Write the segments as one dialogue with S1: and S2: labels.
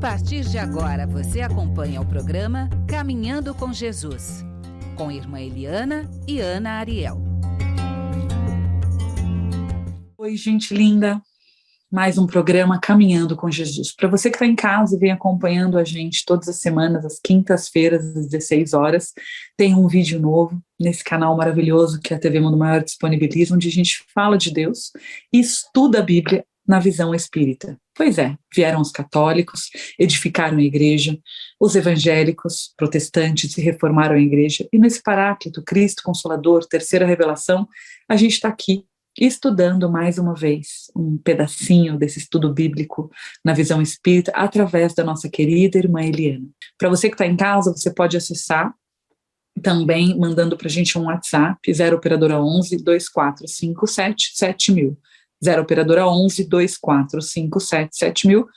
S1: partir de agora, você acompanha o programa Caminhando com Jesus, com Irmã Eliana e Ana Ariel.
S2: Oi, gente linda! Mais um programa Caminhando com Jesus. Para você que está em casa e vem acompanhando a gente todas as semanas, às quintas-feiras, às 16 horas, tem um vídeo novo nesse canal maravilhoso que a TV Mundo Maior disponibiliza, onde a gente fala de Deus e estuda a Bíblia na visão espírita. Pois é, vieram os católicos, edificaram a igreja, os evangélicos, protestantes, e reformaram a igreja, e nesse Paráclito, Cristo Consolador, terceira revelação, a gente está aqui estudando mais uma vez um pedacinho desse estudo bíblico na visão espírita através da nossa querida irmã Eliana. Para você que está em casa, você pode acessar também mandando para a gente um WhatsApp, 0 operadora 11 2457 7000, 0 operadora 11 2457 7000,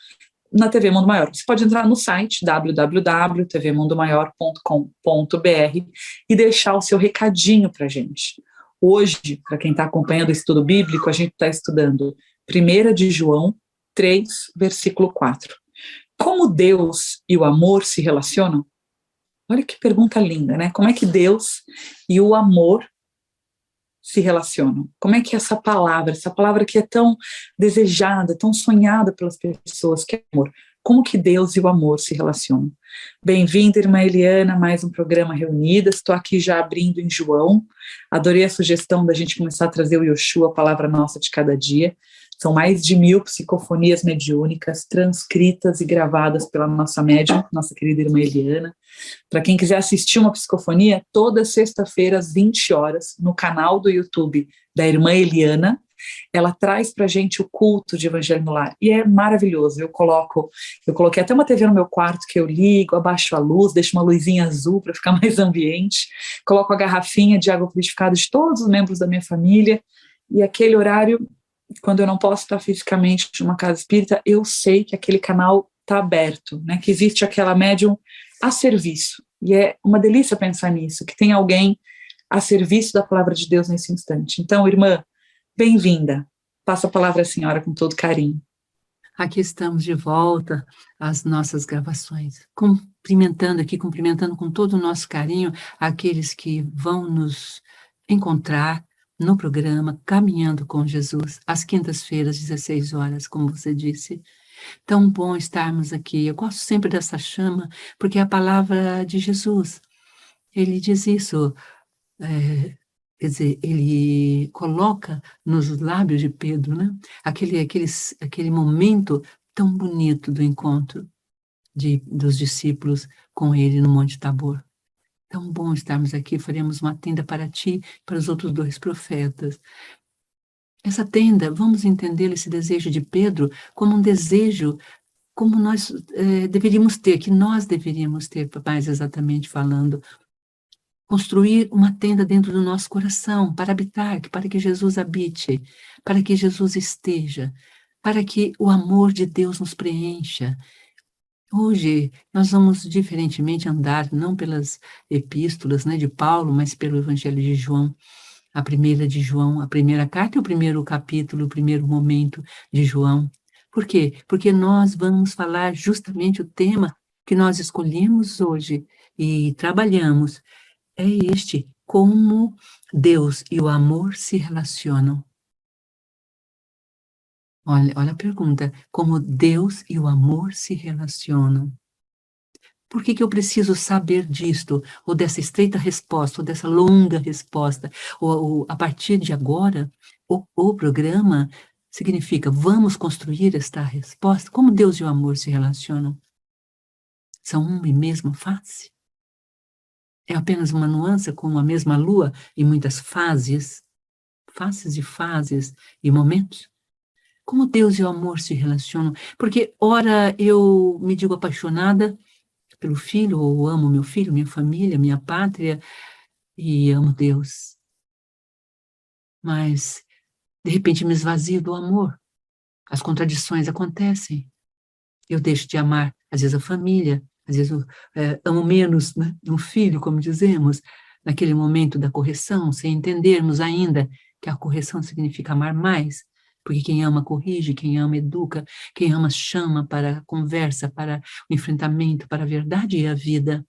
S2: na TV Mundo Maior. Você pode entrar no site www.tvmundomaior.com.br e deixar o seu recadinho para a gente. Hoje, para quem está acompanhando o estudo bíblico, a gente está estudando 1 de João 3, versículo 4. Como Deus e o amor se relacionam? Olha que pergunta linda, né? Como é que Deus e o amor se relacionam? Como é que essa palavra que é tão desejada, tão sonhada pelas pessoas, que é amor, como que Deus e o amor se relacionam? Bem-vinda, irmã Eliana, mais um programa Reunidas. Estou aqui já abrindo em João. Adorei a sugestão da gente começar a trazer o Yoshua, a palavra nossa de cada dia. São mais de 1000 psicofonias mediúnicas transcritas e gravadas pela nossa médium, nossa querida irmã Eliana. Para quem quiser assistir uma psicofonia, toda sexta-feira às 20 horas, no canal do YouTube da irmã Eliana, ela traz para a gente o culto de Evangelho no Lar, e é maravilhoso. Eu coloquei até uma TV no meu quarto que eu ligo, abaixo a luz, deixo uma luzinha azul para ficar mais ambiente, coloco a garrafinha de água purificada de todos os membros da minha família, e aquele horário, quando eu não posso estar fisicamente numa casa espírita, eu sei que aquele canal está aberto, né, que existe aquela médium a serviço, e é uma delícia pensar nisso, que tem alguém a serviço da palavra de Deus nesse instante. Então, irmã, bem-vinda. Passo a palavra à senhora com todo carinho.
S3: Aqui estamos de volta às nossas gravações, cumprimentando com todo o nosso carinho aqueles que vão nos encontrar no programa Caminhando com Jesus, às quintas-feiras, 16 horas, como você disse. Tão bom estarmos aqui. Eu gosto sempre dessa chama, porque é a palavra de Jesus. Ele diz isso, quer dizer, ele coloca nos lábios de Pedro, né, aquele momento tão bonito do encontro dos discípulos com ele no Monte Tabor. Tão bom estarmos aqui, faremos uma tenda para ti e para os outros 2 profetas. Essa tenda, vamos entender esse desejo de Pedro como um desejo, como nós deveríamos ter, que nós deveríamos ter, mais exatamente falando, construir uma tenda dentro do nosso coração, para habitar, para que Jesus habite, para que Jesus esteja, para que o amor de Deus nos preencha. Hoje, nós vamos diferentemente andar, não pelas epístolas, né, de Paulo, mas pelo Evangelho de João, a primeira de João, a primeira carta e o primeiro capítulo, o primeiro momento de João. Por quê? Porque nós vamos falar justamente o tema que nós escolhemos hoje e trabalhamos, é este: como Deus e o amor se relacionam. Olha a pergunta: como Deus e o amor se relacionam? Por que eu preciso saber disto, ou dessa estreita resposta, ou dessa longa resposta? Ou a partir de agora, o programa significa: vamos construir esta resposta? Como Deus e o amor se relacionam? São uma e mesma face? É apenas uma nuance, como a mesma lua, em muitas faces e fases e momentos? Como Deus e o amor se relacionam? Porque, ora, eu me digo apaixonada pelo filho, ou amo meu filho, minha família, minha pátria, e amo Deus. Mas, de repente, me esvazio do amor. As contradições acontecem. Eu deixo de amar, às vezes, a família, às vezes eu amo menos, né, um filho, como dizemos, naquele momento da correção, sem entendermos ainda que a correção significa amar mais, porque quem ama corrige, quem ama educa, quem ama chama para a conversa, para o enfrentamento, para a verdade e a vida.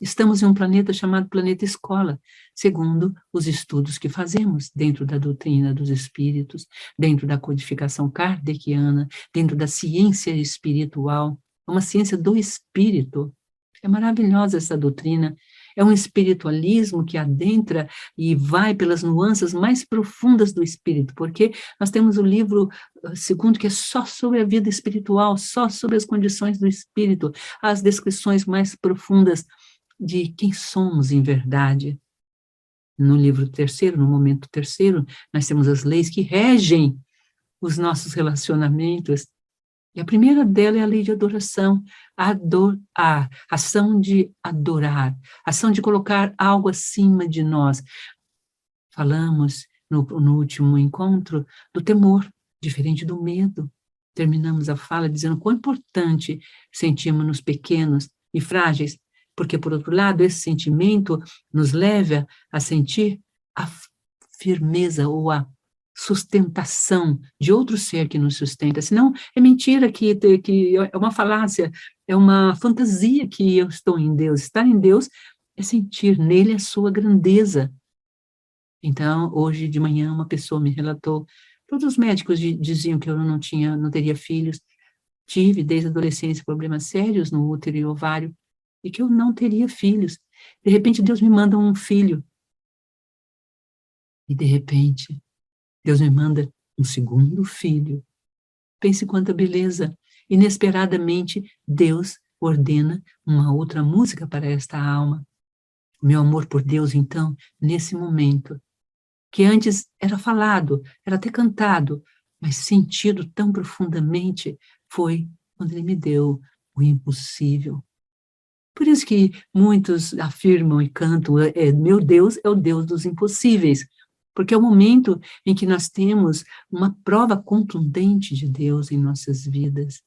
S3: Estamos em um planeta chamado planeta escola, segundo os estudos que fazemos dentro da doutrina dos espíritos, dentro da codificação kardeciana, dentro da ciência espiritual, uma ciência do espírito. É maravilhosa essa doutrina. É um espiritualismo que adentra e vai pelas nuances mais profundas do espírito, porque nós temos o livro segundo, que é só sobre a vida espiritual, só sobre as condições do espírito, as descrições mais profundas de quem somos em verdade. No livro terceiro, no momento terceiro, nós temos as leis que regem os nossos relacionamentos. E a primeira dela é a lei de adoração, adorar, ação de adorar, ação de colocar algo acima de nós. Falamos no último encontro do temor, diferente do medo. Terminamos a fala dizendo quão importante sentirmos-nos pequenos e frágeis, porque, por outro lado, esse sentimento nos leva a sentir a firmeza ou a sustentação de outro ser que nos sustenta. Senão, é mentira, que é uma falácia, é uma fantasia que eu estou em Deus. Estar em Deus é sentir nele a sua grandeza. Então, hoje de manhã, uma pessoa me relatou, todos os médicos diziam que eu não teria filhos, tive desde a adolescência problemas sérios no útero e ovário, e que eu não teria filhos. De repente, Deus me manda um filho. E, de repente, Deus me manda um segundo filho. Pense quanta beleza. Inesperadamente, Deus ordena uma outra música para esta alma. O meu amor por Deus, então, nesse momento, que antes era falado, era até cantado, mas sentido tão profundamente, foi quando Ele me deu o impossível. Por isso que muitos afirmam e cantam, meu Deus é o Deus dos impossíveis, porque é o momento em que nós temos uma prova contundente de Deus em nossas vidas.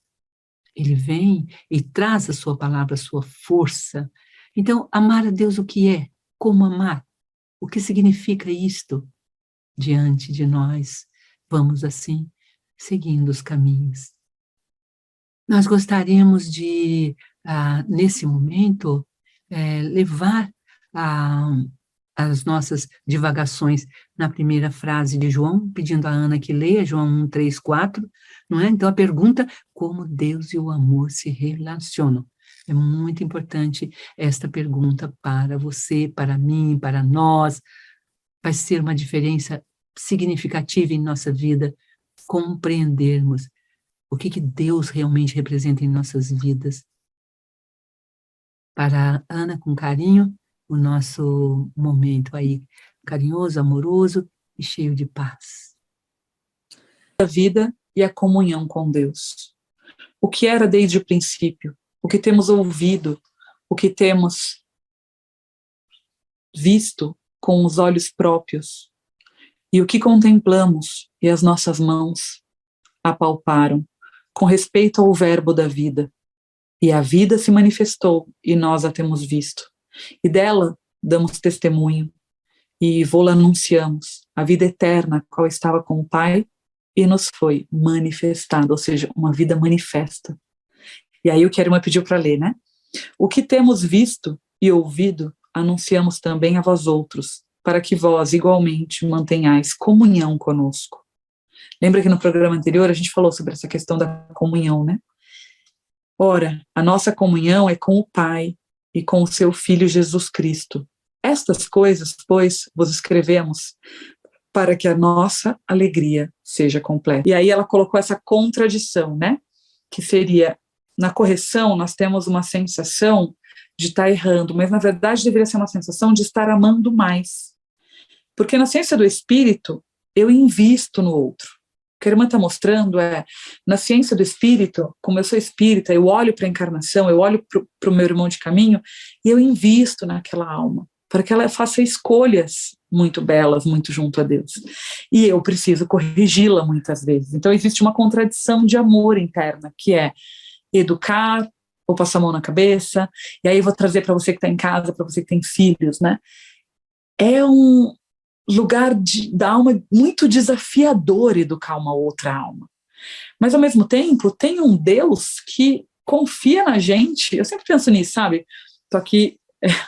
S3: Ele vem e traz a sua palavra, a sua força. Então, amar a Deus o que é? Como amar? O que significa isto diante de nós? Vamos assim, seguindo os caminhos. Nós gostaríamos de, nesse momento, levar as nossas divagações na primeira frase de João, pedindo a Ana que leia, João 1, 3, 4, não é? Então, a pergunta, como Deus e o amor se relacionam? É muito importante esta pergunta para você, para mim, para nós. Vai ser uma diferença significativa em nossa vida, compreendermos o que Deus realmente representa em nossas vidas. Para a Ana, com carinho, o nosso momento aí, carinhoso, amoroso e cheio de paz.
S2: A vida e a comunhão com Deus. O que era desde o princípio, o que temos ouvido, o que temos visto com os olhos próprios, e o que contemplamos e as nossas mãos apalparam, com respeito ao verbo da vida. E a vida se manifestou, e nós a temos visto. E dela damos testemunho, e vô-la anunciamos, a vida eterna, a qual estava com o Pai, e nos foi manifestada, ou seja, uma vida manifesta. E aí o que a irmã pediu para ler, né? O que temos visto e ouvido, anunciamos também a vós outros, para que vós, igualmente, mantenhais comunhão conosco. Lembra que no programa anterior a gente falou sobre essa questão da comunhão, né? Ora, a nossa comunhão é com o Pai e com o seu Filho Jesus Cristo. Estas coisas, pois, vos escrevemos para que a nossa alegria seja completa. E aí ela colocou essa contradição, né? Que seria, na correção, nós temos uma sensação de estar errando, mas na verdade deveria ser uma sensação de estar amando mais. Porque na ciência do espírito, eu invisto no outro. O que a irmã está mostrando é, na ciência do espírito, como eu sou espírita, eu olho para a encarnação, eu olho para o meu irmão de caminho, e eu invisto naquela alma, para que ela faça escolhas muito belas, muito junto a Deus. E eu preciso corrigi-la muitas vezes. Então existe uma contradição de amor interna, que é educar, ou passar a mão na cabeça, e aí eu vou trazer para você que está em casa, para você que tem filhos, né? lugar da alma muito desafiador educar uma outra alma. Mas, ao mesmo tempo, tem um Deus que confia na gente. Eu sempre penso nisso, sabe? Estou aqui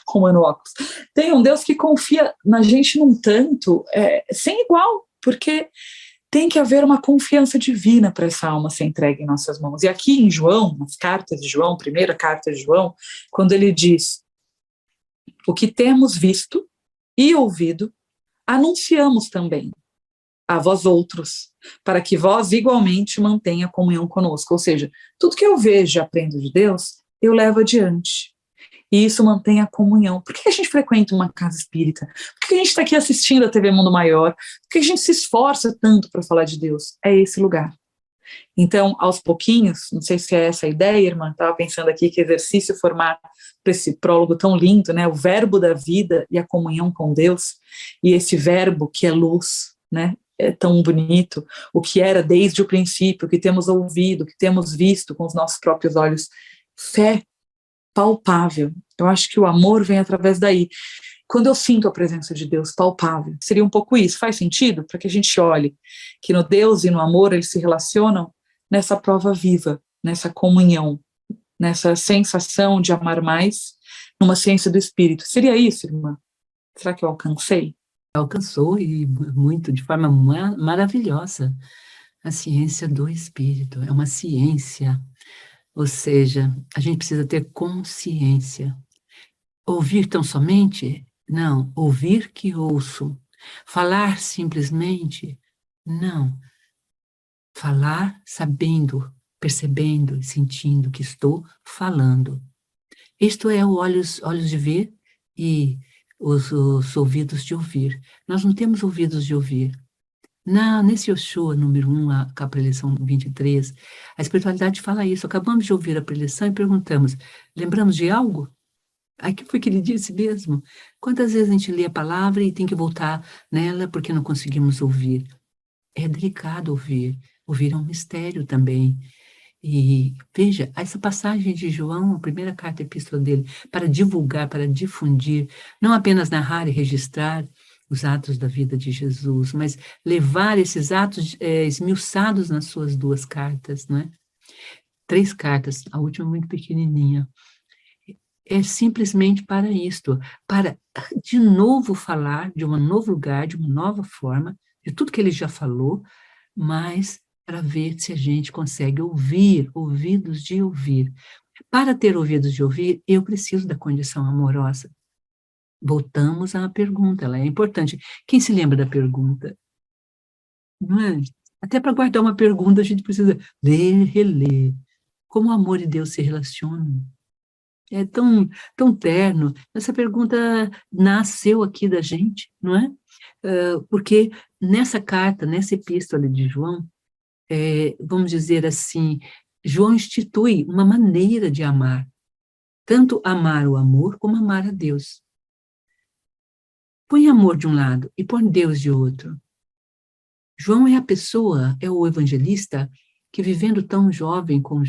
S2: arrumando óculos. Tem um Deus que confia na gente num tanto sem igual, porque tem que haver uma confiança divina para essa alma ser entregue em nossas mãos. E aqui em João, nas cartas de João, primeira carta de João, quando ele diz: o que temos visto e ouvido, anunciamos também a vós outros, para que vós igualmente mantenha comunhão conosco. Ou seja, tudo que eu vejo e aprendo de Deus, eu levo adiante. E isso mantém a comunhão. Por que a gente frequenta uma casa espírita? Por que a gente está aqui assistindo a TV Mundo Maior? Por que a gente se esforça tanto para falar de Deus? É esse lugar. Então, aos pouquinhos, não sei se é essa a ideia, irmã, estava pensando aqui que exercício formar para esse prólogo tão lindo, né? O verbo da vida e a comunhão com Deus, e esse verbo que é luz, né? É tão bonito, o que era desde o princípio, o que temos ouvido, o que temos visto com os nossos próprios olhos. Fé palpável. Eu acho que o amor vem através daí. Quando eu sinto a presença de Deus palpável, seria um pouco isso. Faz sentido? Para que a gente olhe que no Deus e no amor eles se relacionam nessa prova viva, nessa comunhão, nessa sensação de amar mais, numa ciência do Espírito. Seria isso, irmã? Será que eu alcancei?
S3: Alcançou, e muito, de forma maravilhosa. A ciência do Espírito é uma ciência, ou seja, a gente precisa ter consciência. Ouvir tão somente? Não. Ouvir que ouço. Falar simplesmente? Não. Falar sabendo, percebendo e sentindo que estou falando. Isto é olhos de ver e os ouvidos de ouvir. Nós não temos ouvidos de ouvir. Nesse Yoshua, número 1, a preleção 23, a espiritualidade fala isso. Acabamos de ouvir a preleção e perguntamos, lembramos de algo? Aqui foi que ele disse mesmo. Quantas vezes a gente lê a palavra e tem que voltar nela porque não conseguimos ouvir? É delicado ouvir. Ouvir é um mistério também. E veja, essa passagem de João, a primeira carta epístola dele, para divulgar, para difundir, não apenas narrar e registrar os atos da vida de Jesus, mas levar esses atos esmiuçados nas suas 2 cartas, não é? 3 cartas, a última muito pequenininha. É simplesmente para isto, para de novo falar de um novo lugar, de uma nova forma, de tudo que ele já falou, mas para ver se a gente consegue ouvir, ouvidos de ouvir. Para ter ouvidos de ouvir, eu preciso da condição amorosa. Voltamos à pergunta, ela é importante. Quem se lembra da pergunta? Não é? Até para guardar uma pergunta, a gente precisa ler, reler. Como o amor e Deus se relacionam? É tão, tão terno. Essa pergunta nasceu aqui da gente, não é? Porque nessa carta, nessa epístola de João, vamos dizer assim, João institui uma maneira de amar. Tanto amar o amor, como amar a Deus. Põe amor de um lado e põe Deus de outro. João é a pessoa, é o evangelista, que vivendo tão jovem com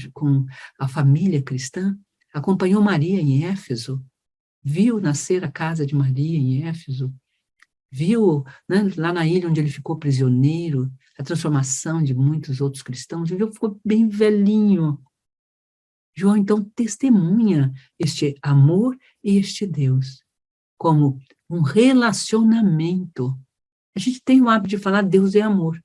S3: a família cristã, acompanhou Maria em Éfeso, viu nascer a casa de Maria em Éfeso, viu, né, lá na ilha onde ele ficou prisioneiro, a transformação de muitos outros cristãos, viveu, ficou bem velhinho. João, então, testemunha este amor e este Deus, como um relacionamento. A gente tem o hábito de falar Deus é amor.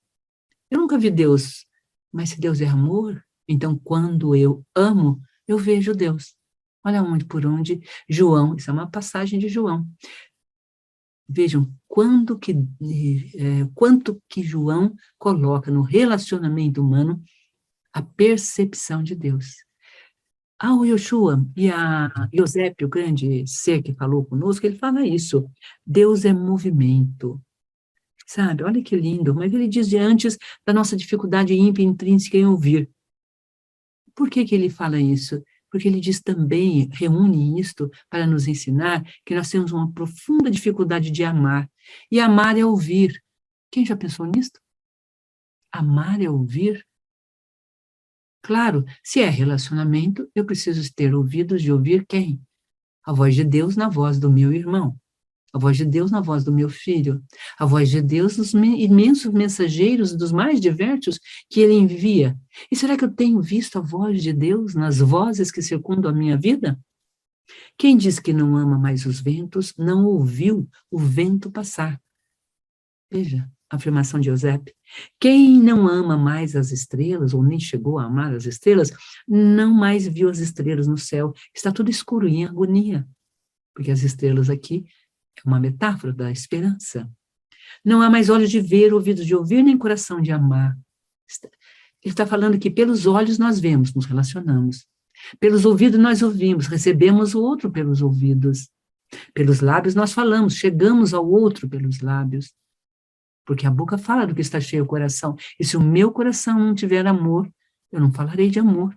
S3: Eu nunca vi Deus, mas se Deus é amor, então quando eu amo, eu vejo Deus. Olha por onde João, isso é uma passagem de João. Vejam quanto que João coloca no relacionamento humano a percepção de Deus. Ao Yoshua e a Eusébio, o grande ser que falou conosco, ele fala isso. Deus é movimento. Sabe? Olha que lindo. Mas ele diz antes da nossa dificuldade ímpia intrínseca em ouvir. Por que ele fala isso? Porque ele diz também, reúne isto para nos ensinar que nós temos uma profunda dificuldade de amar. E amar é ouvir. Quem já pensou nisto? Amar é ouvir? Claro, se é relacionamento, eu preciso ter ouvidos de ouvir quem? A voz de Deus na voz do meu irmão. A voz de Deus na voz do meu filho. A voz de Deus nos imensos mensageiros dos mais diversos que ele envia. E será que eu tenho visto a voz de Deus nas vozes que circundam a minha vida? Quem diz que não ama mais os ventos, não ouviu o vento passar. Veja a afirmação de Eusébio. Quem não ama mais as estrelas, ou nem chegou a amar as estrelas, não mais viu as estrelas no céu. Está tudo escuro e em agonia. Porque as estrelas aqui é uma metáfora da esperança. Não há mais olhos de ver, ouvidos de ouvir, nem coração de amar. Ele está falando que pelos olhos nós vemos, nos relacionamos. Pelos ouvidos nós ouvimos, recebemos o outro pelos ouvidos. Pelos lábios nós falamos, chegamos ao outro pelos lábios. Porque a boca fala do que está cheio o coração. E se o meu coração não tiver amor, eu não falarei de amor.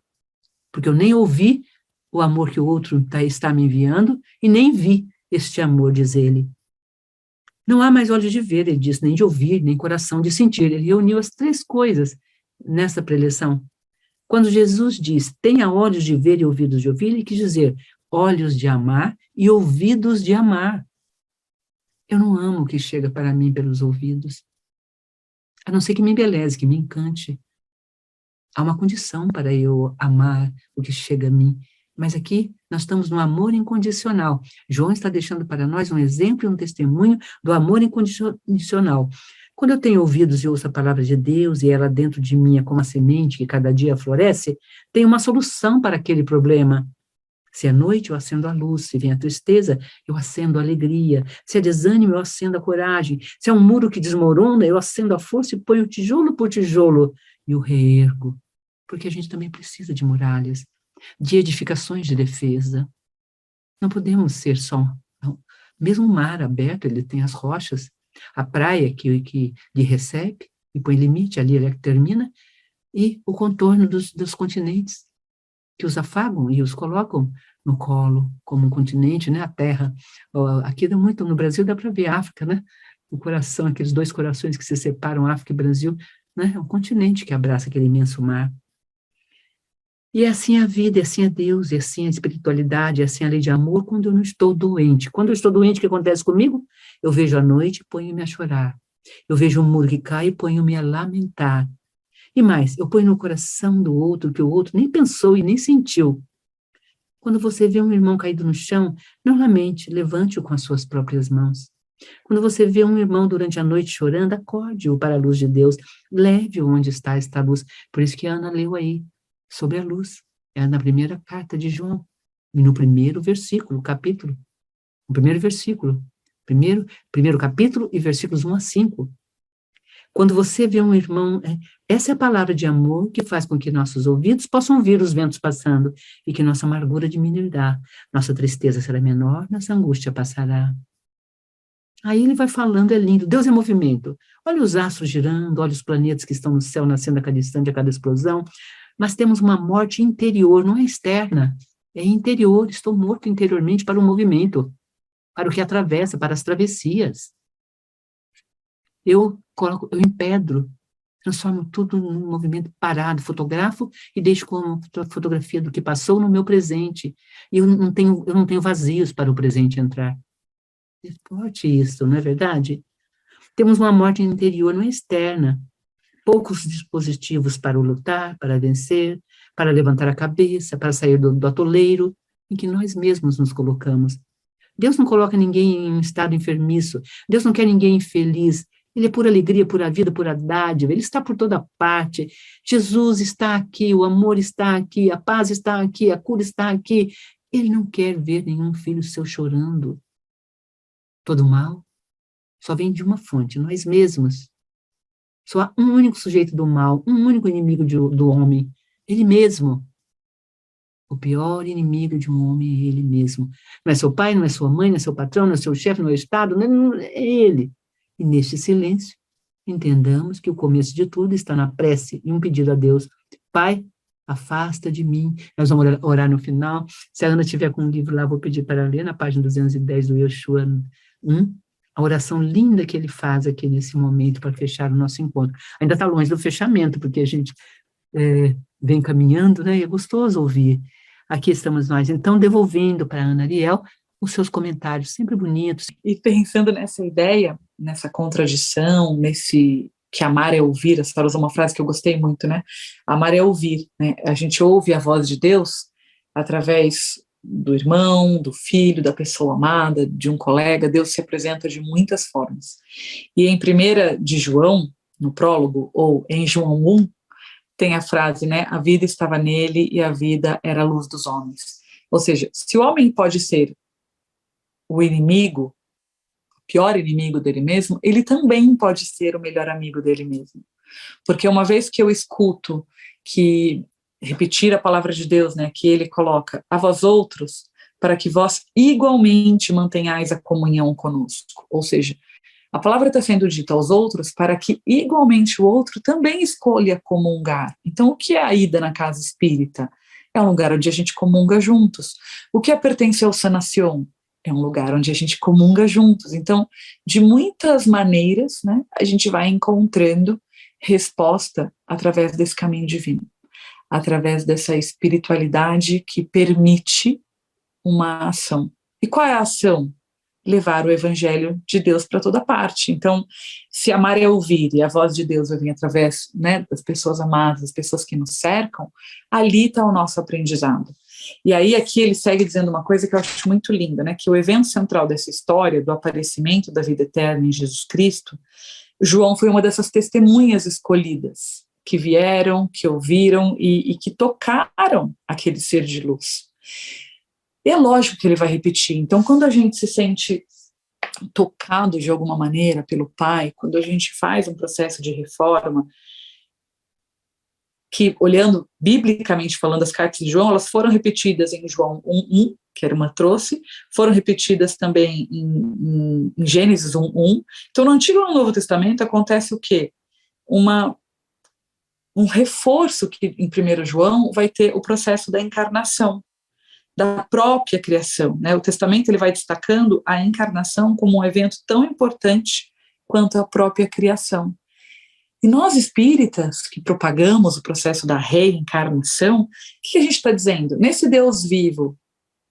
S3: Porque eu nem ouvi o amor que o outro está me enviando e nem vi este amor, diz ele. Não há mais olhos de ver, ele diz, nem de ouvir, nem coração de sentir. Ele reuniu as três coisas nessa preleção. Quando Jesus diz, tenha olhos de ver e ouvidos de ouvir, ele quis dizer, olhos de amar e ouvidos de amar. Eu não amo o que chega para mim pelos ouvidos, a não ser que me embeleze, que me encante. Há uma condição para eu amar o que chega a mim, mas aqui nós estamos no amor incondicional. João está deixando para nós um exemplo e um testemunho do amor incondicional. Quando eu tenho ouvidos e ouço a palavra de Deus e ela dentro de mim é como a semente que cada dia floresce, tem uma solução para aquele problema. Se é noite, eu acendo a luz. Se vem a tristeza, eu acendo a alegria. Se é desânimo, eu acendo a coragem. Se é um muro que desmorona, eu acendo a força e ponho tijolo por tijolo e o reergo. Porque a gente também precisa de muralhas, de edificações de defesa. Não podemos ser só... Não. Mesmo o mar aberto, ele tem as rochas. A praia que lhe recebe e põe limite, ali ele termina, e o contorno dos continentes, que os afagam e os colocam no colo, como um continente, né, a terra. Aqui muito, no Brasil dá para ver a África, né, o coração, aqueles dois corações que se separam, África e Brasil, né, é um continente que abraça aquele imenso mar. E é assim a vida, é assim a Deus, é assim a espiritualidade, é assim a lei de amor quando eu não estou doente. Quando eu estou doente, o que acontece comigo? Eu vejo a noite e ponho-me a chorar. Eu vejo um muro que cai e ponho-me a lamentar. E mais, eu ponho no coração do outro que o outro nem pensou e nem sentiu. Quando você vê um irmão caído no chão, não lamente, levante-o com as suas próprias mãos. Quando você vê um irmão durante a noite chorando, acorde-o para a luz de Deus, leve-o onde está esta luz. Por isso que a Ana leu aí, sobre a luz. É na primeira carta de João, e no primeiro versículo, capítulo. No primeiro versículo. Primeiro capítulo e versículos 1 a 5. Quando você vê um irmão, essa é a palavra de amor que faz com que nossos ouvidos possam ouvir os ventos passando e que nossa amargura diminuirá, nossa tristeza será menor, nossa angústia passará. Aí ele vai falando, é lindo, Deus é movimento. Olha os astros girando, olha os planetas que estão no céu nascendo a cada instante, a cada explosão, mas temos uma morte interior, não é externa, é interior, estou morto interiormente para o movimento, para o que atravessa, para as travessias. Eu empedro, transformo tudo num movimento parado, fotografo e deixo como fotografia do que passou no meu presente. E eu não tenho vazios para o presente entrar. É forte isso, não é verdade? Temos uma morte interior, não é externa. Poucos dispositivos para o lutar, para vencer, para levantar a cabeça, para sair do atoleiro em que nós mesmos nos colocamos. Deus não coloca ninguém em um estado enfermiço. Deus não quer ninguém infeliz. Ele é pura alegria, pura vida, pura dádiva. Ele está por toda parte. Jesus está aqui, o amor está aqui, a paz está aqui, a cura está aqui. Ele não quer ver nenhum filho seu chorando. Todo mal só vem de uma fonte, nós mesmos. Só há um único sujeito do mal, um único inimigo do homem, ele mesmo. O pior inimigo de um homem é ele mesmo. Não é seu pai, não é sua mãe, não é seu patrão, não é seu chefe, não é o Estado, não é ele. E neste silêncio, entendamos que o começo de tudo está na prece e um pedido a Deus. Pai, afasta de mim. Nós vamos orar no final. Se a Ana tiver com um livro lá, vou pedir para ler na página 210 do Yoshua 1, a oração linda que ele faz aqui nesse momento para fechar o nosso encontro. Ainda está longe do fechamento, porque a gente vem caminhando, né? E é gostoso ouvir. Aqui estamos nós, então, devolvendo para a Ana Ariel os seus comentários, sempre bonitos.
S2: E pensando nessa ideia, nessa contradição, nesse que amar é ouvir, a senhora usou uma frase que eu gostei muito, né? Amar é ouvir, né? A gente ouve a voz de Deus através do irmão, do filho, da pessoa amada, de um colega. Deus se apresenta de muitas formas. E em 1 de João, no prólogo, ou em João 1, tem a frase, né? A vida estava nele e a vida era a luz dos homens. Ou seja, se o homem pode ser o inimigo, o pior inimigo dele mesmo, ele também pode ser o melhor amigo dele mesmo. Porque uma vez que eu escuto que repetir a palavra de Deus, né, que ele coloca a vós outros, para que vós igualmente mantenhais a comunhão conosco. Ou seja, a palavra está sendo dita aos outros para que igualmente o outro também escolha comungar. Então, o que é a ida na casa espírita? É um lugar onde a gente comunga juntos. O que é pertencer ao sanação? É um lugar onde a gente comunga juntos. Então, de muitas maneiras, né, a gente vai encontrando resposta através desse caminho divino, através dessa espiritualidade que permite uma ação. E qual é a ação? Levar o evangelho de Deus para toda parte. Então, se amar é ouvir e a voz de Deus vai vir através, né, das pessoas amadas, das pessoas que nos cercam, ali está o nosso aprendizado. E aí aqui ele segue dizendo uma coisa que eu acho muito linda, né, que o evento central dessa história, do aparecimento da vida eterna em Jesus Cristo, João foi uma dessas testemunhas escolhidas, que vieram, que ouviram e que tocaram aquele ser de luz. E é lógico que ele vai repetir. Então, quando a gente se sente tocado de alguma maneira pelo Pai, quando a gente faz um processo de reforma, que, olhando biblicamente falando, as cartas de João, elas foram repetidas em João 1:1, que a irmã trouxe, foram repetidas também em Gênesis 1:1. Então, no Antigo e no Novo Testamento acontece o quê? Um reforço que em 1 João vai ter o processo da encarnação, da própria criação, né? O Testamento ele vai destacando a encarnação como um evento tão importante quanto a própria criação. E nós espíritas que propagamos o processo da reencarnação, o que a gente está dizendo? Nesse Deus vivo,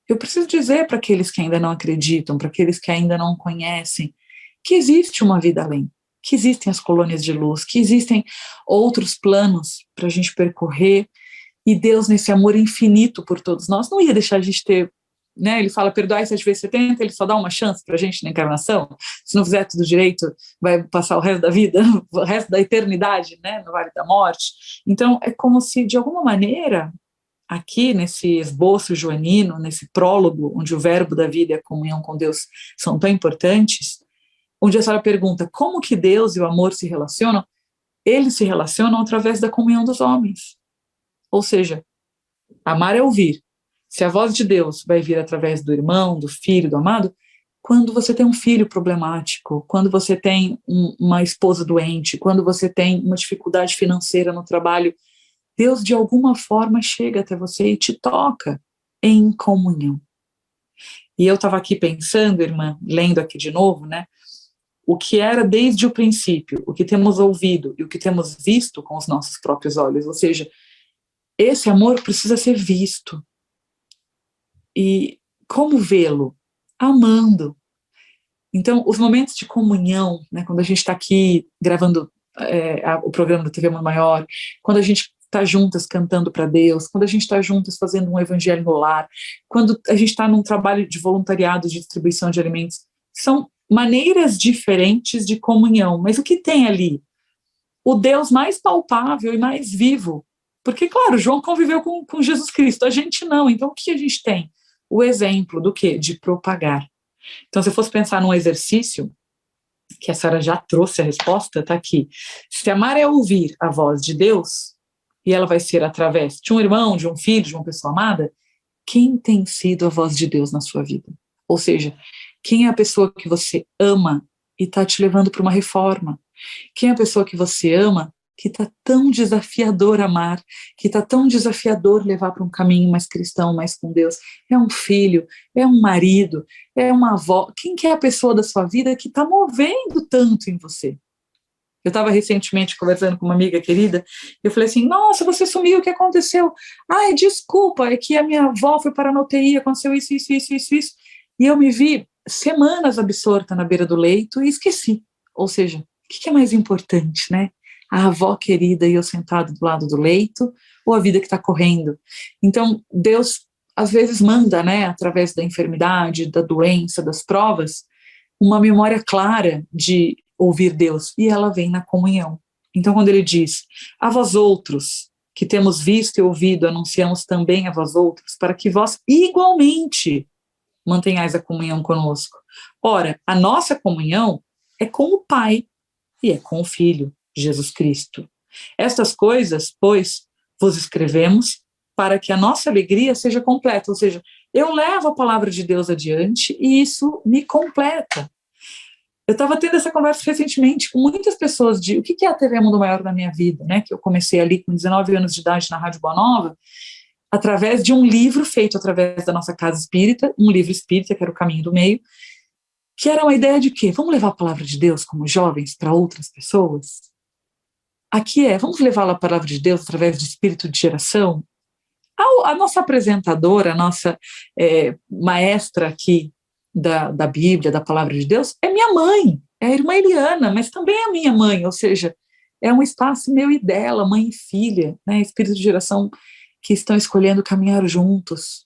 S2: eu preciso dizer para aqueles que ainda não acreditam, para aqueles que ainda não conhecem, que existe uma vida além, que existem as colônias de luz, que existem outros planos para a gente percorrer. E Deus, nesse amor infinito por todos nós, não ia deixar a gente ter, né? Ele fala, perdoai 7 vezes 70, ele só dá uma chance para a gente na encarnação. Se não fizer tudo direito, vai passar o resto da vida, o resto da eternidade, né? No Vale da Morte. Então, é como se, de alguma maneira, aqui nesse esboço joanino, nesse prólogo, onde o verbo da vida e a comunhão com Deus são tão importantes, onde a senhora pergunta como que Deus e o amor se relacionam, eles se relacionam através da comunhão dos homens. Ou seja, amar é ouvir. Se a voz de Deus vai vir através do irmão, do filho, do amado, quando você tem um filho problemático, quando você tem uma esposa doente, quando você tem uma dificuldade financeira no trabalho, Deus de alguma forma chega até você e te toca em comunhão. E eu estava aqui pensando, irmã, lendo aqui de novo, né? O que era desde o princípio, o que temos ouvido e o que temos visto com os nossos próprios olhos, ou seja, esse amor precisa ser visto. E como vê-lo? Amando. Então, os momentos de comunhão, né, quando a gente está aqui gravando o programa da TV Mundo Maior, quando a gente está juntas cantando para Deus, quando a gente está juntas fazendo um evangelho no lar, quando a gente está num trabalho de voluntariado de distribuição de alimentos, são maneiras diferentes de comunhão. Mas o que tem ali? O Deus mais palpável e mais vivo. Porque, claro, João conviveu com Jesus Cristo, a gente não. Então, o que a gente tem? O exemplo do quê? De propagar. Então, se eu fosse pensar num exercício, que a senhora já trouxe a resposta, está aqui. Se amar é ouvir a voz de Deus, e ela vai ser através de um irmão, de um filho, de uma pessoa amada, quem tem sido a voz de Deus na sua vida? Ou seja, quem é a pessoa que você ama e está te levando para uma reforma? Quem é a pessoa que você ama que está tão desafiador amar, que está tão desafiador levar para um caminho mais cristão, mais com Deus? É um filho, é um marido, é uma avó. Quem que é a pessoa da sua vida que está movendo tanto em você? Eu estava recentemente conversando com uma amiga querida, e eu falei assim, nossa, você sumiu, o que aconteceu? Ai, desculpa, é que a minha avó foi parar na UTI, aconteceu isso. E eu me vi semanas absorta na beira do leito e esqueci. Ou seja, o que é mais importante, né? A avó querida e eu sentado do lado do leito, ou a vida que está correndo? Então, Deus, às vezes, manda, né, através da enfermidade, da doença, das provas, uma memória clara de ouvir Deus, e ela vem na comunhão. Então, quando ele diz, a vós outros, que temos visto e ouvido, anunciamos também a vós outros, para que vós igualmente mantenhais a comunhão conosco. Ora, a nossa comunhão é com o Pai e é com o Filho, Jesus Cristo. Estas coisas, pois, vos escrevemos para que a nossa alegria seja completa, ou seja, eu levo a palavra de Deus adiante e isso me completa. Eu estava tendo essa conversa recentemente com muitas pessoas de o que é a TV Mundo Maior da minha vida, né? Que eu comecei ali com 19 anos de idade na Rádio Boa Nova, através de um livro feito através da nossa casa espírita, um livro espírita, que era o Caminho do Meio, que era uma ideia de quê? Vamos levar a palavra de Deus como jovens para outras pessoas? Aqui vamos levar a palavra de Deus através de espírito de geração? A nossa apresentadora, a nossa maestra aqui da Bíblia, da palavra de Deus, é minha mãe, é a irmã Eliana, mas também é a minha mãe, ou seja, é um espaço meu e dela, mãe e filha, né, espírito de geração que estão escolhendo caminhar juntos.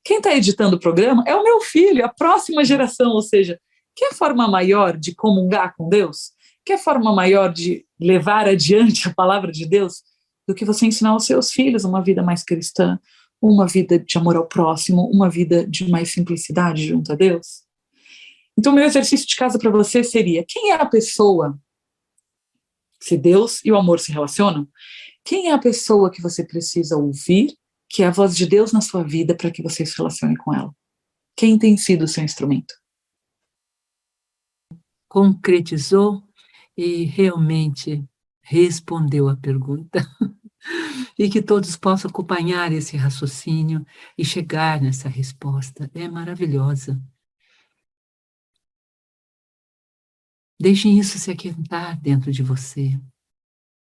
S2: Quem está editando o programa é o meu filho, a próxima geração, ou seja, quer forma maior de comungar com Deus? Quer forma maior de levar adiante a palavra de Deus do que você ensinar aos seus filhos uma vida mais cristã, uma vida de amor ao próximo, uma vida de mais simplicidade junto a Deus? Então, meu exercício de casa para você seria, quem é a pessoa, se Deus e o amor se relacionam, quem é a pessoa que você precisa ouvir, que é a voz de Deus na sua vida para que você se relacione com ela? Quem tem sido o seu instrumento?
S3: Concretizou e realmente respondeu a pergunta. E que todos possam acompanhar esse raciocínio e chegar nessa resposta. É maravilhosa. Deixem isso se aquietar dentro de você.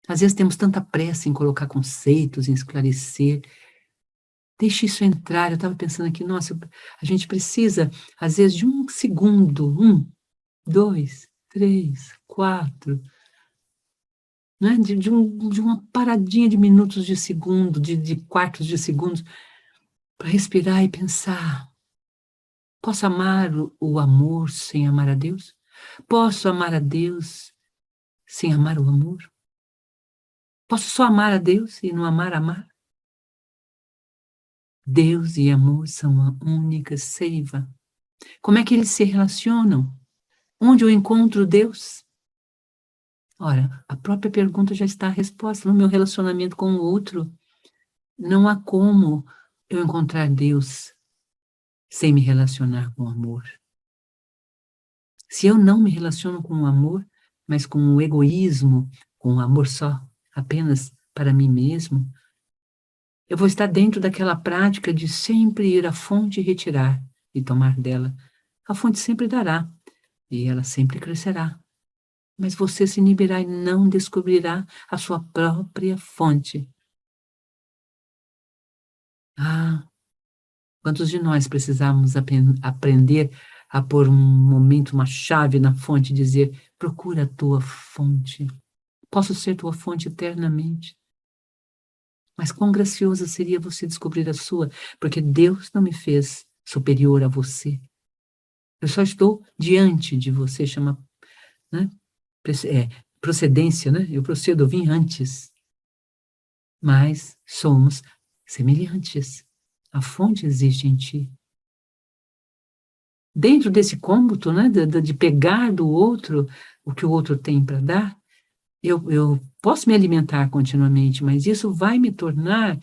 S3: Às vezes temos tanta pressa em colocar conceitos, em esclarecer. Deixe isso entrar. Eu estava pensando aqui, nossa, a gente precisa, às vezes, de um segundo, 1, 2, 3, 4, né? de uma paradinha de minutos de segundo, de quartos de segundos, para respirar e pensar. Posso amar o amor sem amar a Deus? Posso amar a Deus sem amar o amor? Posso só amar a Deus e não amar? Deus e amor são a única seiva. Como é que eles se relacionam? Onde eu encontro Deus? Ora, a própria pergunta já está a resposta. No meu relacionamento com o outro, não há como eu encontrar Deus sem me relacionar com o amor. Se eu não me relaciono com o amor, mas com o egoísmo, com o amor só, apenas para mim mesmo, eu vou estar dentro daquela prática de sempre ir à fonte e retirar e tomar dela. A fonte sempre dará e ela sempre crescerá. Mas você se inibirá e não descobrirá a sua própria fonte. Quantos de nós precisamos aprender a pôr um momento, uma chave na fonte e dizer, procura a tua fonte. Posso ser tua fonte eternamente. Mas quão gracioso seria você descobrir a sua, porque Deus não me fez superior a você. Eu só estou diante de você, chama, né? Procedência, né? Eu procedo, eu vim antes. Mas somos semelhantes. A fonte existe em ti. Dentro desse cômputo, né, de pegar do outro o que o outro tem para dar, eu posso me alimentar continuamente, mas isso vai me tornar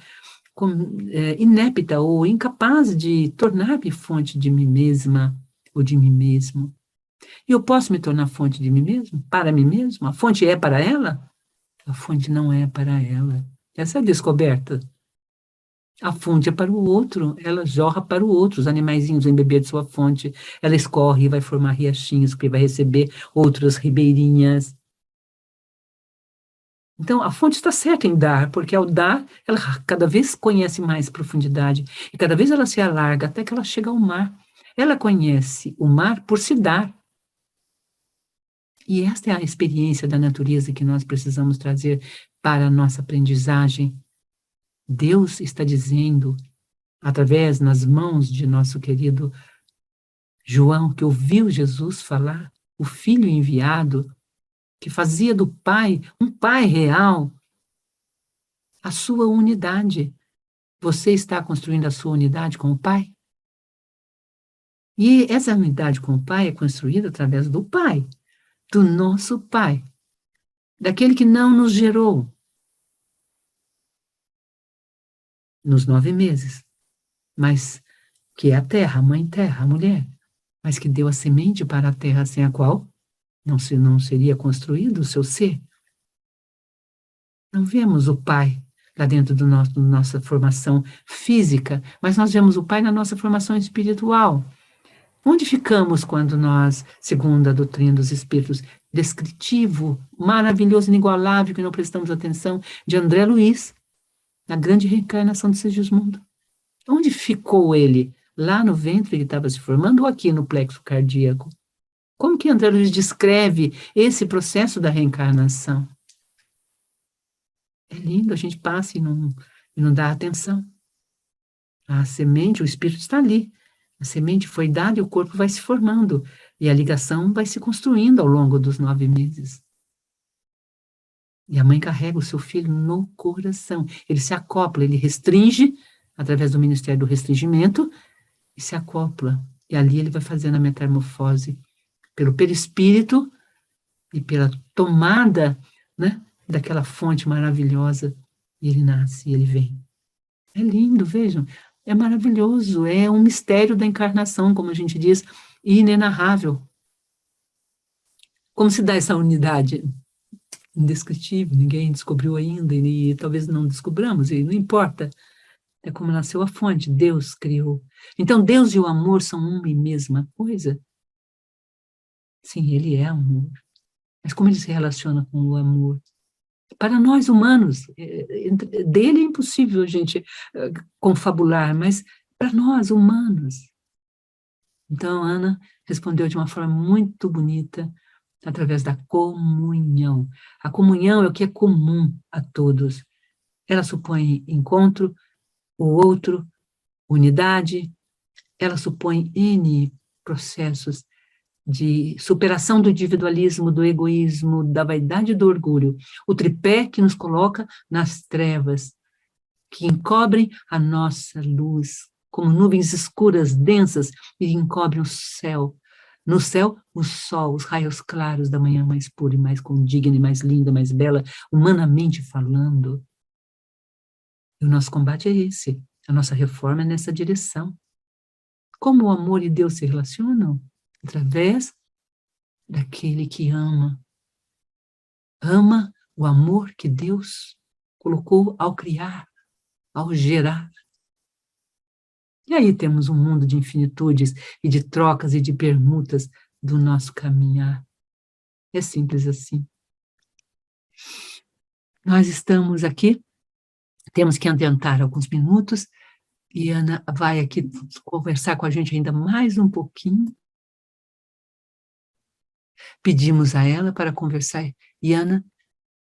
S3: inepta ou incapaz de tornar-me fonte de mim mesma ou de mim mesmo. E eu posso me tornar fonte de mim mesmo? Para mim mesmo? A fonte é para ela? A fonte não é para ela. Essa é a descoberta. A fonte é para o outro, ela jorra para o outro. Os animaizinhos vão beber de sua fonte, ela escorre e vai formar riachinhos, porque vai receber outras ribeirinhas. Então, a fonte está certa em dar, porque ao dar, ela cada vez conhece mais profundidade, e cada vez ela se alarga, até que ela chega ao mar. Ela conhece o mar por se dar. E esta é a experiência da natureza que nós precisamos trazer para a nossa aprendizagem. Deus está dizendo, através nas mãos de nosso querido João, que ouviu Jesus falar, o Filho enviado, que fazia do Pai, um Pai real, a sua unidade. Você está construindo a sua unidade com o Pai? E essa unidade com o Pai é construída através do Pai, do nosso Pai, daquele que não nos gerou nos 9 meses, mas que é a terra, a mãe terra, a mulher, mas que deu a semente para a terra sem a qual não seria construído o seu ser. Não vemos o Pai lá dentro da nossa formação física, mas nós vemos o Pai na nossa formação espiritual. Onde ficamos quando nós, segundo a doutrina dos Espíritos, descritivo, maravilhoso, inigualável, que não prestamos atenção, de André Luiz, na grande reencarnação de Segismundo? Onde ficou ele? Lá no ventre que estava se formando ou aqui no plexo cardíaco? Como que André Luiz descreve esse processo da reencarnação? É lindo, a gente passa e não dá atenção. A semente, o espírito está ali. A semente foi dada e o corpo vai se formando. E a ligação vai se construindo ao longo dos 9 meses. E a mãe carrega o seu filho no coração. Ele se acopla, ele restringe, através do Ministério do Restringimento, e se acopla. E ali ele vai fazendo a metamorfose pelo perispírito e pela tomada, né, daquela fonte maravilhosa. E ele nasce, e ele vem. É lindo, vejam. É maravilhoso, é um mistério da encarnação, como a gente diz, inenarrável. Como se dá essa unidade? Indescritível, ninguém descobriu ainda, e talvez não descobramos, e não importa. É como nasceu a fonte, Deus criou. Então, Deus e o amor são uma e mesma coisa? Sim, ele é amor. Mas como ele se relaciona com o amor? Para nós humanos, dele é impossível a gente confabular, mas para nós humanos. Então, Ana respondeu de uma forma muito bonita, através da comunhão. A comunhão é o que é comum a todos. Ela supõe encontro, o outro, unidade, ela supõe N processos de superação do individualismo, do egoísmo, da vaidade e do orgulho. O tripé que nos coloca nas trevas, que encobrem a nossa luz, como nuvens escuras, densas, e encobrem o céu. No céu, o sol, os raios claros da manhã mais pura e mais condigna, e mais linda, mais bela, humanamente falando. E o nosso combate é esse. A nossa reforma é nessa direção. Como o amor e Deus se relacionam? Através daquele que ama. Ama o amor que Deus colocou ao criar, ao gerar. E aí temos um mundo de infinitudes e de trocas e de permutas do nosso caminhar. É simples assim. Nós estamos aqui, temos que adiantar alguns minutos, e Ana vai aqui conversar com a gente ainda mais um pouquinho. Pedimos a ela para conversar, e Ana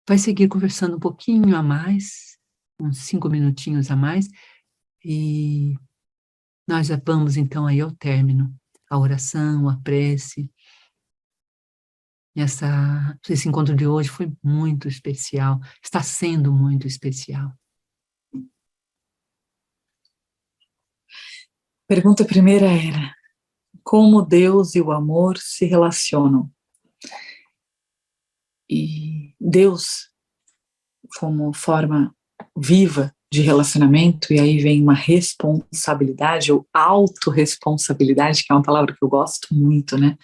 S3: vai seguir conversando um pouquinho a mais, uns 5 minutinhos a mais, e nós já vamos então aí ao término, a oração, a prece. Esse encontro de hoje foi muito especial, está sendo muito especial.
S2: Pergunta primeira era: como Deus e o amor se relacionam? E Deus, como forma viva de relacionamento, e aí vem uma responsabilidade ou autorresponsabilidade, que é uma palavra que eu gosto muito, né?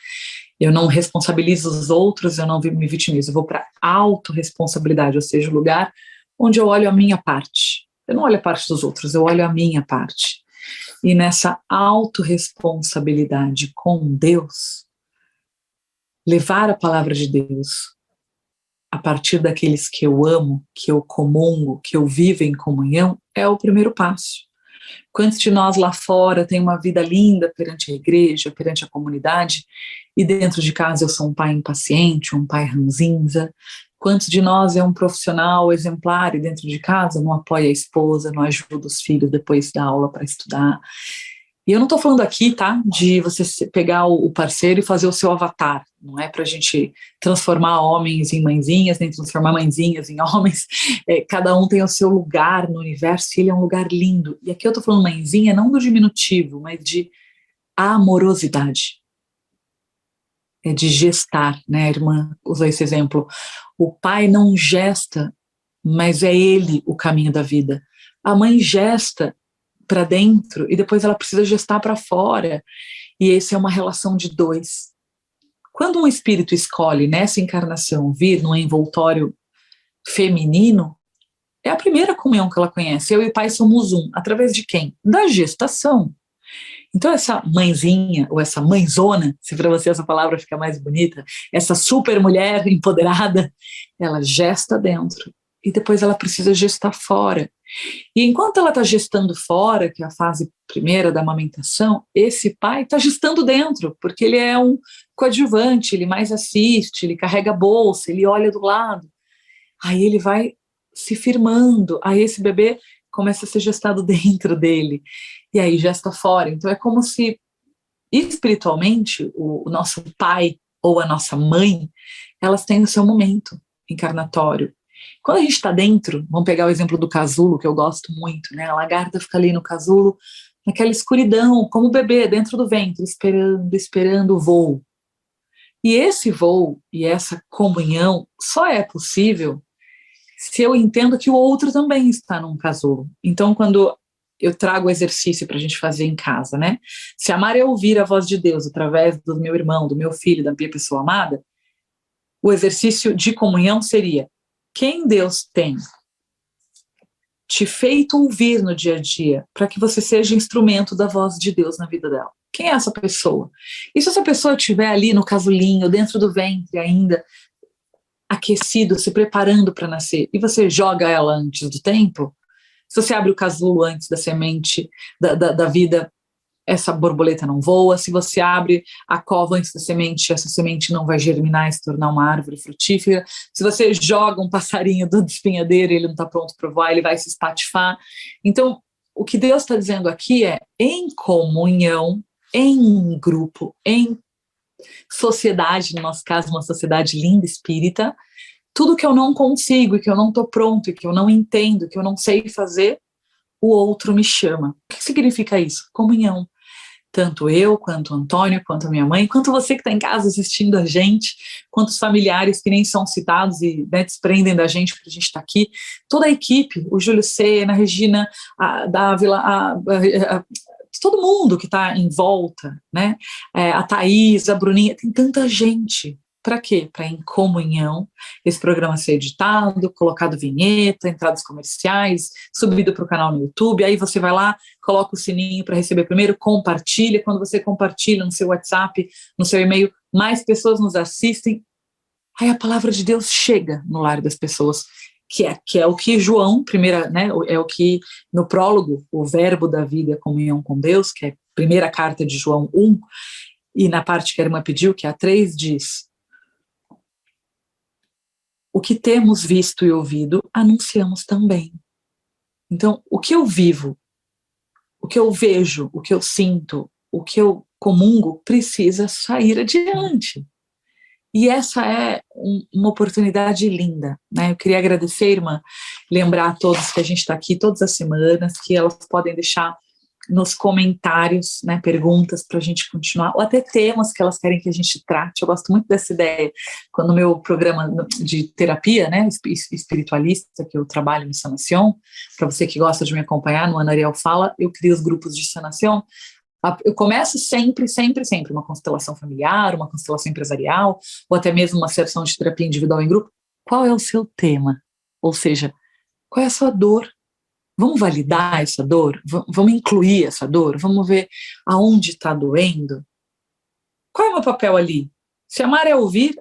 S2: Eu não responsabilizo os outros, eu não me vitimizo, eu vou para autorresponsabilidade, ou seja, o lugar onde eu olho a minha parte. Eu não olho a parte dos outros, eu olho a minha parte. E nessa autorresponsabilidade com Deus, levar a palavra de Deus a partir daqueles que eu amo, que eu comungo, que eu vivo em comunhão, é o primeiro passo. Quantos de nós lá fora têm uma vida linda perante a igreja, perante a comunidade, e dentro de casa eu sou um pai impaciente, um pai ranzinza? Quantos de nós é um profissional exemplar e dentro de casa não apoia a esposa, não ajuda os filhos depois da aula para estudar? E eu não estou falando aqui, tá, de você pegar o parceiro e fazer o seu avatar. Não é para a gente transformar homens em mãezinhas, nem transformar mãezinhas em homens. Cada um tem o seu lugar no universo e ele é um lugar lindo. E aqui eu estou falando mãezinha não do diminutivo, mas de amorosidade. É de gestar, né? A irmã usou esse exemplo. O pai não gesta, mas é ele o caminho da vida. A mãe gesta para dentro e depois ela precisa gestar para fora. E essa é uma relação de dois. Quando um espírito escolhe nessa encarnação vir num envoltório feminino, é a primeira comunhão que ela conhece. Eu e o pai somos um. Através de quem? Da gestação. Então essa mãezinha, ou essa mãezona, se para você essa palavra fica mais bonita, essa super mulher empoderada, ela gesta dentro. E depois ela precisa gestar fora. E enquanto ela está gestando fora, que é a fase primeira da amamentação, esse pai está gestando dentro, porque ele é um coadjuvante, ele mais assiste, ele carrega a bolsa, ele olha do lado. Aí ele vai se firmando, aí esse bebê começa a ser gestado dentro dele, e aí gesta fora. Então é como se, espiritualmente, o nosso pai ou a nossa mãe, elas têm o seu momento encarnatório. Quando a gente está dentro, vamos pegar o exemplo do casulo, que eu gosto muito, né? A lagarta fica ali no casulo, naquela escuridão, como o bebê dentro do ventre, esperando o voo. E esse voo e essa comunhão só é possível se eu entendo que o outro também está num casulo. Então, quando eu trago o exercício para a gente fazer em casa, né? Se amar é ouvir a voz de Deus através do meu irmão, do meu filho, da minha pessoa amada, o exercício de comunhão seria: quem Deus tem te feito ouvir no dia a dia para que você seja instrumento da voz de Deus na vida dela? Quem é essa pessoa? E se essa pessoa estiver ali no casulinho, dentro do ventre ainda, aquecido, se preparando para nascer, e você joga ela antes do tempo, se você abre o casulo antes da semente da vida, essa borboleta não voa. Se você abre a cova antes da semente, essa semente não vai germinar e se tornar uma árvore frutífera. Se você joga um passarinho do espinhadeiro e ele não está pronto para voar, ele vai se espatifar. Então, o que Deus está dizendo aqui é, em comunhão, em grupo, em sociedade, no nosso caso, uma sociedade linda, espírita, tudo que eu não consigo, e que eu não estou pronto, e que eu não entendo, que eu não sei fazer, o outro me chama. O que significa isso? Comunhão. Tanto eu, quanto o Antônio, quanto a minha mãe, quanto você que está em casa assistindo a gente, quanto os familiares que nem são citados e, né, desprendem da gente porque a gente está aqui, toda a equipe, o Júlio Sena, a Regina, a Dávila, todo mundo que está em volta, né? A Thaís, a Bruninha, tem tanta gente. Para quê? Para em comunhão esse programa ser editado, colocado vinheta, entradas comerciais, subido para o canal no YouTube, aí você vai lá, coloca o sininho para receber primeiro, compartilha, quando você compartilha no seu WhatsApp, no seu e-mail, mais pessoas nos assistem, aí a palavra de Deus chega no lar das pessoas, que é o que João, primeira, né, é o que no prólogo, o verbo da vida é comunhão com Deus, que é a primeira carta de João 1, e na parte que a irmã pediu, que é a 3, diz: o que temos visto e ouvido, anunciamos também. Então, o que eu vivo, o que eu vejo, o que eu sinto, o que eu comungo, precisa sair adiante. E essa é uma oportunidade linda, né? Eu queria agradecer, irmã, lembrar a todos que a gente está aqui todas as semanas, que elas podem deixar nos comentários, né, perguntas para a gente continuar, ou até temas que elas querem que a gente trate. Eu gosto muito dessa ideia. Quando o meu programa de terapia, né, espiritualista, que eu trabalho no Sanação, para você que gosta de me acompanhar no Ana Ariel Fala, eu crio os grupos de Sanação. Eu começo sempre uma constelação familiar, uma constelação empresarial, ou até mesmo uma sessão de terapia individual em grupo. Qual é o seu tema? Ou seja, qual é a sua dor? Vamos validar essa dor? Vamos incluir essa dor? Vamos ver aonde está doendo? Qual é o meu papel ali? Se amar é ouvir,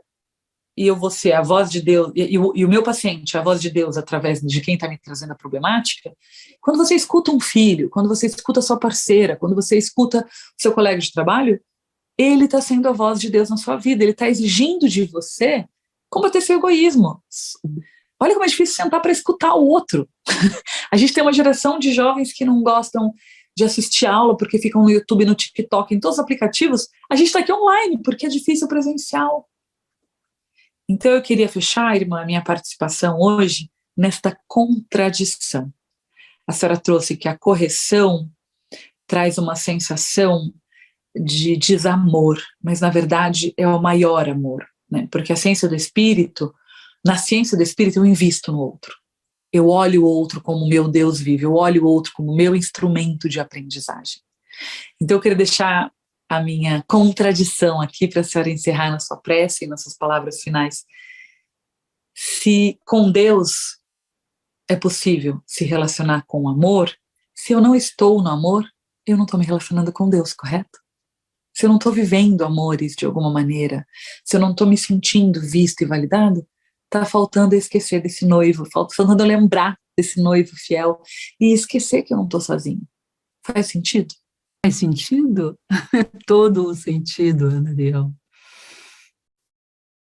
S2: e eu vou ser a voz de Deus, e o meu paciente é a voz de Deus através de quem está me trazendo a problemática, quando você escuta um filho, quando você escuta a sua parceira, quando você escuta o seu colega de trabalho, ele está sendo a voz de Deus na sua vida, ele está exigindo de você combater seu egoísmo. Olha como é difícil sentar para escutar o outro. A gente tem uma geração de jovens que não gostam de assistir aula porque ficam no YouTube, no TikTok, em todos os aplicativos. A gente está aqui online porque é difícil presencial. Então eu queria fechar, irmã, a minha participação hoje nesta contradição. A senhora trouxe que a correção traz uma sensação de desamor, mas na verdade é o maior amor, né? Porque a ciência do espírito, na ciência do espírito eu invisto no outro. Eu olho o outro como meu Deus vive, eu olho o outro como meu instrumento de aprendizagem. Então eu queria deixar a minha contradição aqui para a senhora encerrar na sua prece e nas suas palavras finais. Se com Deus é possível se relacionar com o amor, se eu não estou no amor, eu não estou me relacionando com Deus, correto? Se eu não estou vivendo amores de alguma maneira, se eu não estou me sentindo visto e validado, está faltando eu esquecer desse noivo, faltando eu lembrar desse noivo fiel e esquecer que eu não estou sozinho. Faz sentido?
S3: Faz sentido? Todo o sentido, Ana Ariel.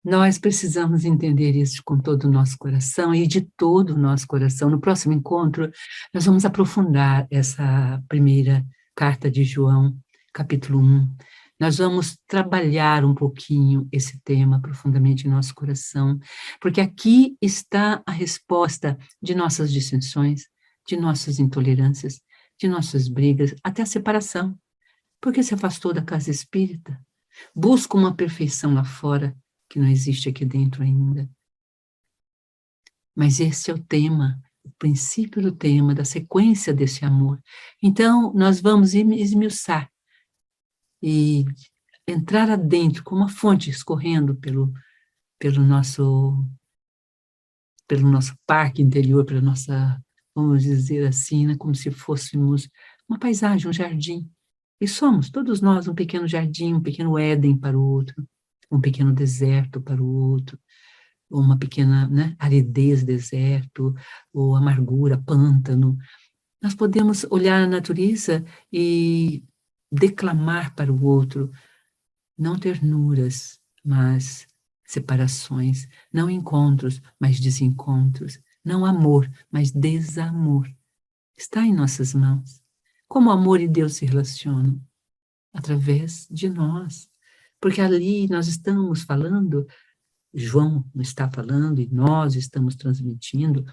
S3: Nós precisamos entender isso com todo o nosso coração e de todo o nosso coração. No próximo encontro, nós vamos aprofundar essa primeira carta de João, capítulo 1. Nós vamos trabalhar um pouquinho esse tema profundamente em nosso coração, porque aqui está a resposta de nossas dissensões, de nossas intolerâncias, de nossas brigas, até a separação. Por que se afastou da casa espírita? Busca uma perfeição lá fora, que não existe aqui dentro ainda. Mas esse é o tema, o princípio do tema, da sequência desse amor. Então, nós vamos esmiuçar e entrar adentro, como uma fonte escorrendo pelo nosso parque interior, pela nossa, vamos dizer assim, né, como se fôssemos uma paisagem, um jardim. E somos, todos nós, um pequeno jardim, um pequeno Éden para o outro, um pequeno deserto para o outro, uma pequena, né, aridez, deserto, ou amargura, pântano. Nós podemos olhar a natureza e declamar para o outro, não ternuras, mas separações, não encontros, mas desencontros, não amor, mas desamor. Está em nossas mãos. Como o amor e Deus se relacionam? Através de nós. Porque ali nós estamos falando, João está falando e nós estamos transmitindo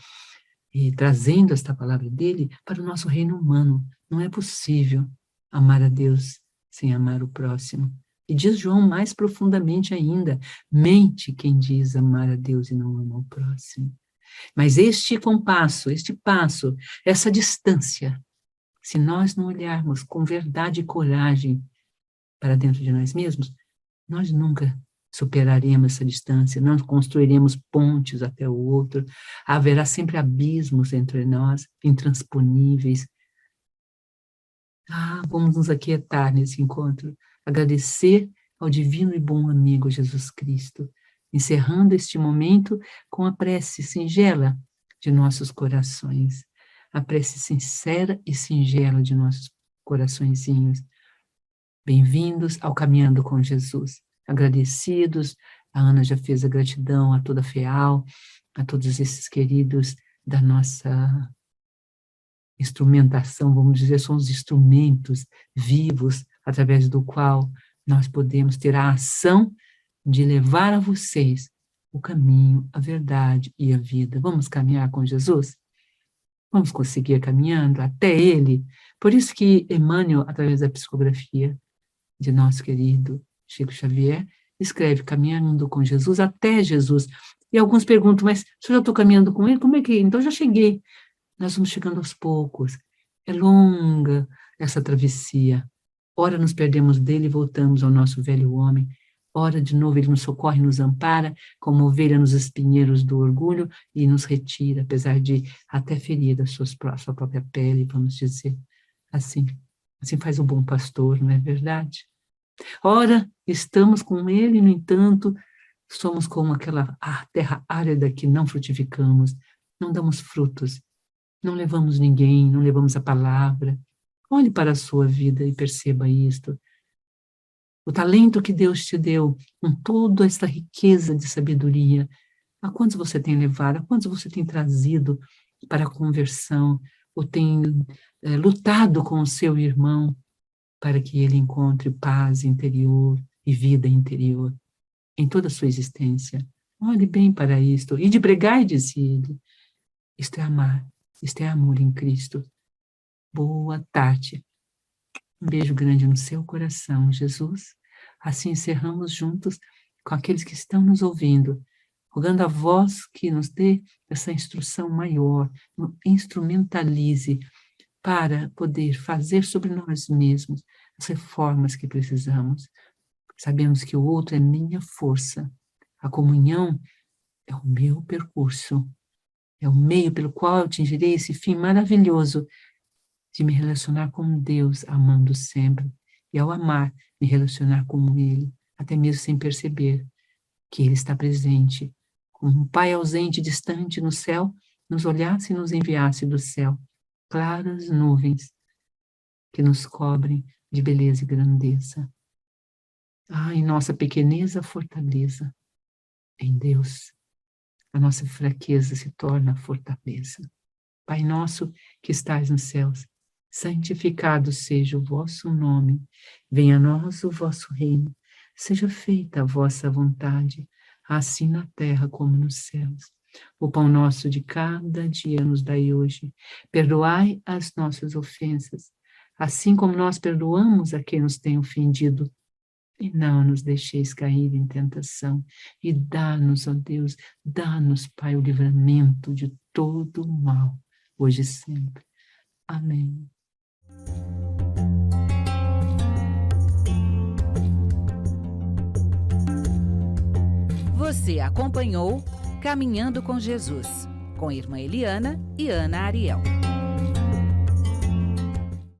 S3: e trazendo esta palavra dele para o nosso reino humano. Não é possível amar a Deus sem amar o próximo. E diz João mais profundamente ainda, mente quem diz amar a Deus e não ama o próximo. Mas este compasso, este passo, essa distância, se nós não olharmos com verdade e coragem para dentro de nós mesmos, nós nunca superaremos essa distância, não construiremos pontes até o outro, haverá sempre abismos entre nós, intransponíveis. Vamos nos aquietar nesse encontro, agradecer ao divino e bom amigo Jesus Cristo, encerrando este momento com a prece singela de nossos corações, a prece sincera e singela de nossos coraçõezinhos. Bem-vindos ao Caminhando com Jesus. Agradecidos, a Ana já fez a gratidão a toda a FEAL, a todos esses queridos da nossa instrumentação, vamos dizer, são os instrumentos vivos através do qual nós podemos ter a ação de levar a vocês o caminho, a verdade e a vida. Vamos caminhar com Jesus? Vamos conseguir caminhando até Ele? Por isso que Emmanuel, através da psicografia de nosso querido Chico Xavier, escreve Caminhando com Jesus até Jesus. E alguns perguntam, mas se eu já estou caminhando com Ele, como é que... Então já cheguei. Nós vamos chegando aos poucos. É longa essa travessia. Ora nos perdemos dele e voltamos ao nosso velho homem. Ora de novo ele nos socorre, nos ampara, como ovelha nos espinheiros do orgulho e nos retira, apesar de até ferir a sua própria pele, vamos dizer. Assim faz o bom pastor, não é verdade? Ora, estamos com ele, no entanto, somos como aquela terra árida que não frutificamos, não damos frutos, não levamos ninguém, não levamos a palavra. Olhe para a sua vida e perceba isto. O talento que Deus te deu, com toda esta riqueza de sabedoria, a quantos você tem levado, a quantos você tem trazido para a conversão, ou tem lutado com o seu irmão para que ele encontre paz interior e vida interior em toda a sua existência. Olhe bem para isto. E de pregai, disse ele. Isto é amar, isto é amor em Cristo. Boa tarde. Um beijo grande no seu coração, Jesus. Assim encerramos juntos com aqueles que estão nos ouvindo, rogando a voz que nos dê essa instrução maior, nos instrumentalize para poder fazer sobre nós mesmos as reformas que precisamos. Sabemos que o outro é minha força. A comunhão é o meu percurso. É o meio pelo qual eu atingirei esse fim maravilhoso de me relacionar com Deus, amando sempre. E ao amar, me relacionar com Ele, até mesmo sem perceber que Ele está presente. Como um Pai ausente, distante no céu, nos olhasse e nos enviasse do céu claras nuvens que nos cobrem de beleza e grandeza. Em nossa pequeneza, fortaleza. Em Deus, a nossa fraqueza se torna fortaleza. Pai nosso que estais nos céus, santificado seja o vosso nome. Venha a nós o vosso reino. Seja feita a vossa vontade, assim na terra como nos céus. O pão nosso de cada dia nos dai hoje. Perdoai as nossas ofensas, assim como nós perdoamos a quem nos tem ofendido. E não nos deixeis cair em tentação. E dá-nos, ó Deus, dá-nos, Pai, o livramento de todo o mal, hoje e sempre. Amém.
S1: Você acompanhou Caminhando com Jesus, com Irmã Eliana e Ana Ariel.